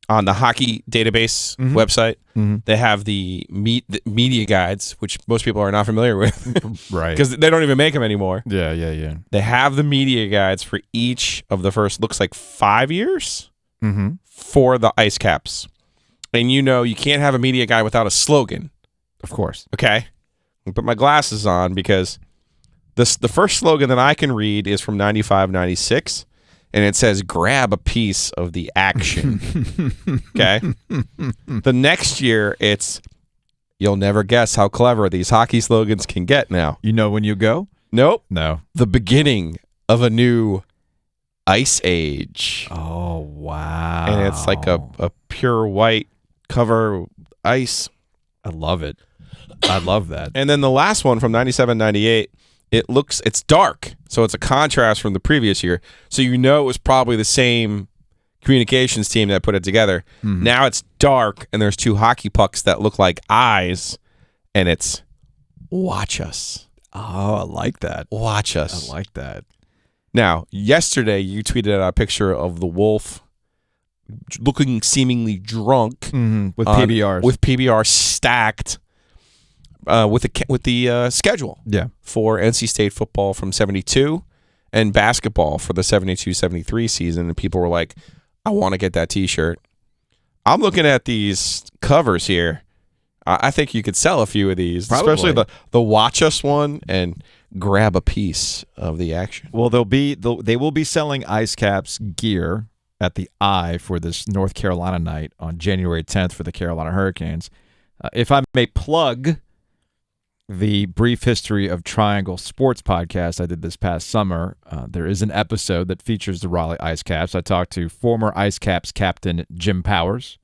on the hockey database website. They have the media guides, which most people are not familiar with. Right. Because they don't even make them anymore. Yeah. They have the media guides for each of the first, looks like 5 years for the Ice Caps. And you can't have a media guide without a slogan. Of course. Okay? I put my glasses on because the first slogan that I can read is from 95, 96. And it says, grab a piece of the action. Okay? The next year, it's, you'll never guess how clever these hockey slogans can get now. You know when you go? Nope. No. The beginning of a new ice age. Oh, wow. And it's like a pure white cover ice. I love it. I love that. And then the last one from 97, 98, it's dark. So it's a contrast from the previous year. So it was probably the same communications team that put it together. Now it's dark, and there's 2 hockey pucks that look like eyes, and it's watch us. Oh, I like that. Watch us. I like that. Now, yesterday you tweeted out a picture of the Wolf looking seemingly drunk with PBRs. With PBR stacked with the schedule for NC State football from 72 and basketball for the 72-73 season. And people were like, I want to get that T-shirt. I'm looking at these covers here. I think you could sell a few of these, especially the Watch Us one and grab a piece of the action. Well, they will be selling Ice Caps gear at the Eye for this North Carolina night on January 10th for the Carolina Hurricanes. If I may plug the Brief History of Triangle Sports podcast I did this past summer, there is an episode that features the Raleigh Ice Caps. I talked to former Ice Caps captain Jim Powers.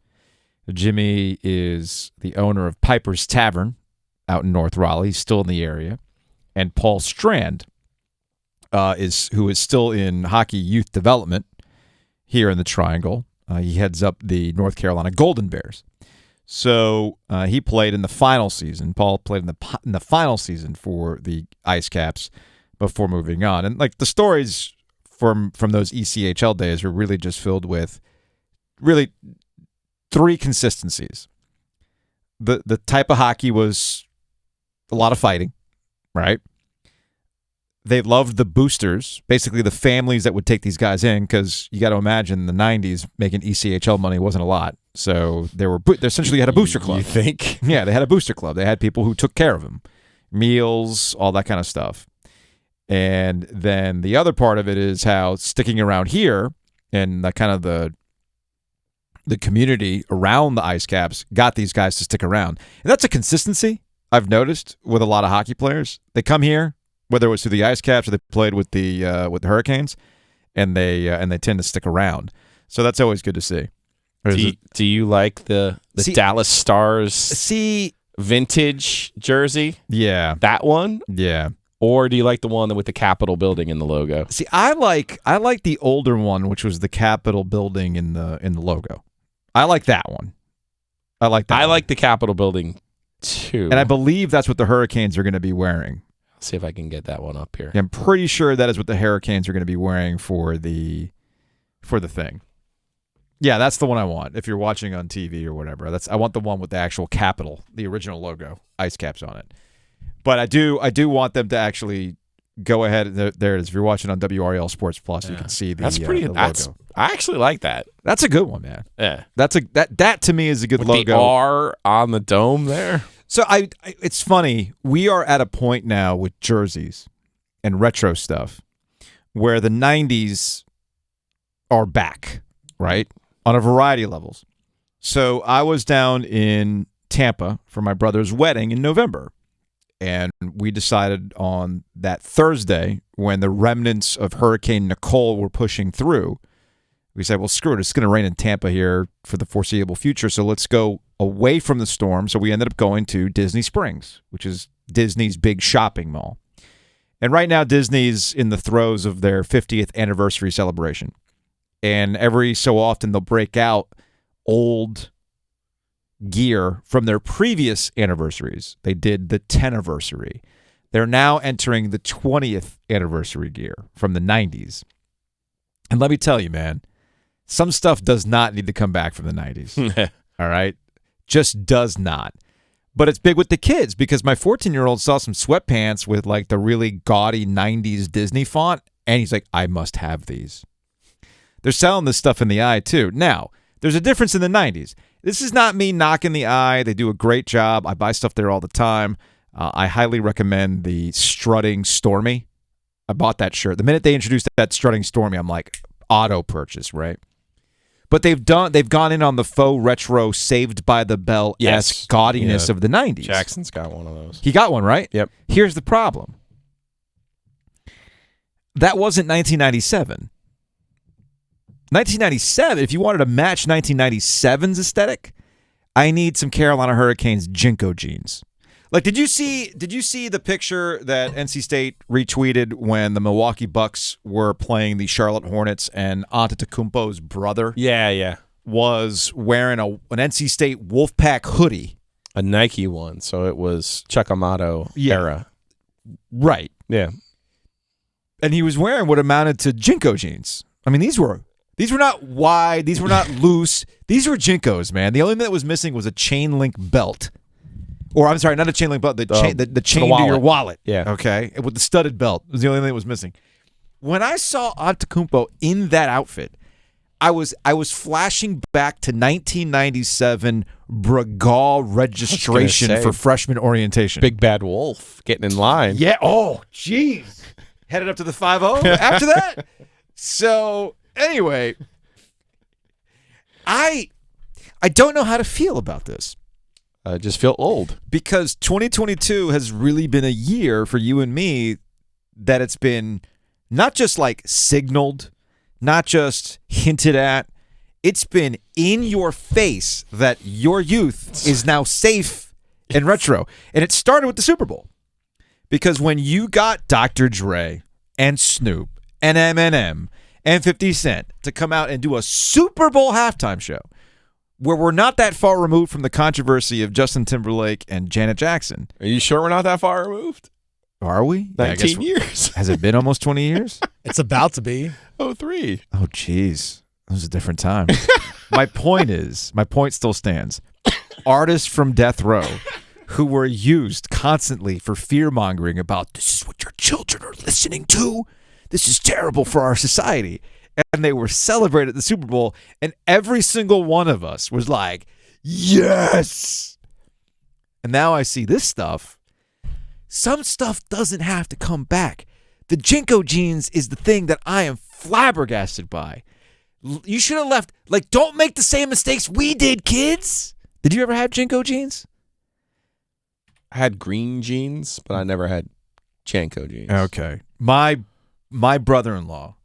Jimmy is the owner of Piper's Tavern out in North Raleigh. He's still in the area. And Paul Strand, who is still in hockey youth development here in the Triangle. He heads up the North Carolina Golden Bears. So he played in the final season. Paul played in the final season for the Ice Caps before moving on. And like the stories from those ECHL days were really just filled with really 3 consistencies. The type of hockey was a lot of fighting, right? They loved the boosters, basically the families that would take these guys in, because you got to imagine the 90s making ECHL money wasn't a lot. So they essentially had a booster club. You think? Yeah, they had a booster club. They had people who took care of them, meals, all that kind of stuff. And then the other part of it is how sticking around here and the kind of the community around the Ice Caps got these guys to stick around. And that's a consistency I've noticed with a lot of hockey players. They come here, whether it was through the Ice Caps or they played with the Hurricanes, and they tend to stick around. So that's always good to see. Do you like the Dallas Stars vintage jersey? Yeah. That one? Yeah. Or do you like the one with the Capitol building in the logo? See, I like the older one, which was the Capitol building in the logo. I like that one. I like the Capitol building too. And I believe that's what the Hurricanes are going to be wearing. I'll see if I can get that one up here. Yeah, I'm pretty sure that is what the Hurricanes are going to be wearing for the thing. Yeah, that's the one I want. If you're watching on TV or whatever, I want the one with the actual Capitol, the original logo, Ice Caps on it. But I do want them to actually go ahead. There it is. If you're watching on WRL Sports Plus, you can see the logo. I actually like that. That's a good one, man. Yeah, that to me is a good with logo. The R on the dome there. So it's funny. We are at a point now with jerseys and retro stuff where the 90s are back, right? On a variety of levels. So I was down in Tampa for my brother's wedding in November. And we decided on that Thursday, when the remnants of Hurricane Nicole were pushing through, we said, well, screw it. It's going to rain in Tampa here for the foreseeable future, so let's go away from the storm. So we ended up going to Disney Springs, which is Disney's big shopping mall. And right now, Disney's in the throes of their 50th anniversary celebration. And every so often, they'll break out old gear from their previous anniversaries. They did the 10th. They're now entering the 20th anniversary gear from the 90s. And let me tell you, man, Some stuff does not need to come back from the 90s. All right? Just does not. But it's big with the kids because my 14-year-old saw some sweatpants with like the really gaudy 90s Disney font, and he's like, I must have these. They're selling this stuff in the Eye, too. Now, there's a difference in the 90s. This is not me knocking the Eye. They do a great job. I buy stuff there all the time. I highly recommend the Strutting Stormy. I bought that shirt. The minute they introduced that Strutting Stormy, I'm like, auto purchase, right? But they've gone in on the faux retro Saved by the Bell-esque gaudiness of the 90s. Jackson's got one of those. He got one, right? Yep. Here's the problem. That wasn't 1997. 1997, if you wanted to match 1997's aesthetic, I need some Carolina Hurricanes Jinko jeans. Like, did you see the picture that NC State retweeted when the Milwaukee Bucks were playing the Charlotte Hornets and Antetokounmpo's brother? Yeah. Was wearing an NC State Wolfpack hoodie. A Nike one, so it was Chuck Amato era. Right. Yeah. And he was wearing what amounted to Jinko jeans. I mean, these were not wide, these were not loose. These were Jinkos, man. The only thing that was missing was a chain link belt. Or, I'm sorry, not a chain link belt, the chain to your wallet. Yeah. Okay? With the studded belt. It was the only thing that was missing. When I saw Antetokounmpo in that outfit, I was flashing back to 1997 Bregal registration for freshman orientation. Big Bad Wolf getting in line. Yeah. Oh, jeez. Headed up to the 5-0 after that? So, anyway, I don't know how to feel about this. I just feel old. Because 2022 has really been a year for you and me that it's been not just like signaled, not just hinted at. It's been in your face that your youth is now safe and retro. And it started with the Super Bowl. Because when you got Dr. Dre and Snoop and Eminem and 50 Cent to come out and do a Super Bowl halftime show, where we're not that far removed from the controversy of Justin Timberlake and Janet Jackson. Are you sure we're not that far removed? Are we? 19 years. Has it been almost 20 years? It's about to be. 03. Oh, jeez. It was a different time. My point still stands. Artists from Death Row who were used constantly for fear-mongering about this is what your children are listening to. This is terrible for our society. And they were celebrated at the Super Bowl, and every single one of us was like, yes! And now I see this stuff. Some stuff doesn't have to come back. The Jinko jeans is the thing that I am flabbergasted by. You should have left. Like, don't make the same mistakes we did, kids. Did you ever have Jinko jeans? I had green jeans, but I never had Janko jeans. Okay. My brother-in-law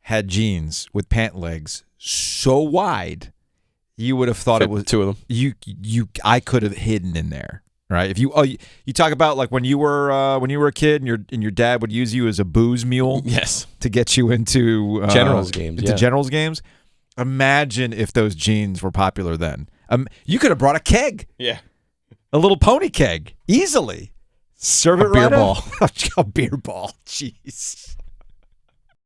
had jeans with pant legs so wide, you would have thought Fit it was two of them. I could have hidden in there, right? If you talk about like when you were a kid and your dad would use you as a booze mule, yes, to get you into Generals games, Generals games. Imagine if those jeans were popular then. You could have brought a keg, a little pony keg, easily. Serve it right beer ball. A beer ball. Jeez.